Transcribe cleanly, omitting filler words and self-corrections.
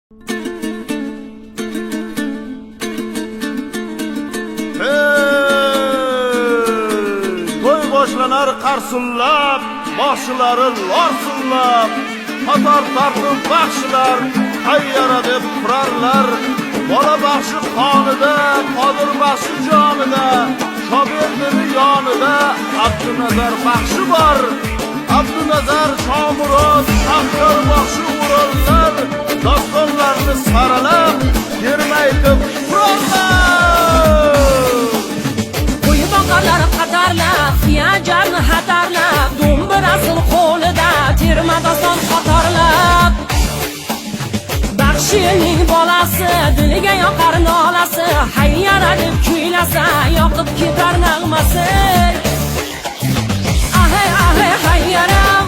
To'y boshlanar qarsullab, boshlari lorsullab, qator tartib baxshilar hayyara deb turarlar. Bola baxshi qonida, qodir baxshi jonida, Shoberdining yonida Abdunazar baxshi bor. Abdunazar Shomurod, Abdur baxshi o'rollar, dostonlarni saralab, yermaytib qurollar. Qo'yib oqarlar qatarlab, fiyajarni xatarlab, do'mbirasini qo'lida, termadason qatorlab. Baxshining bolasi, diliga yoqar nolasi, hayyara deb kuylasa, yoqib ketar nag'masi. Ahe ahe hayyaram,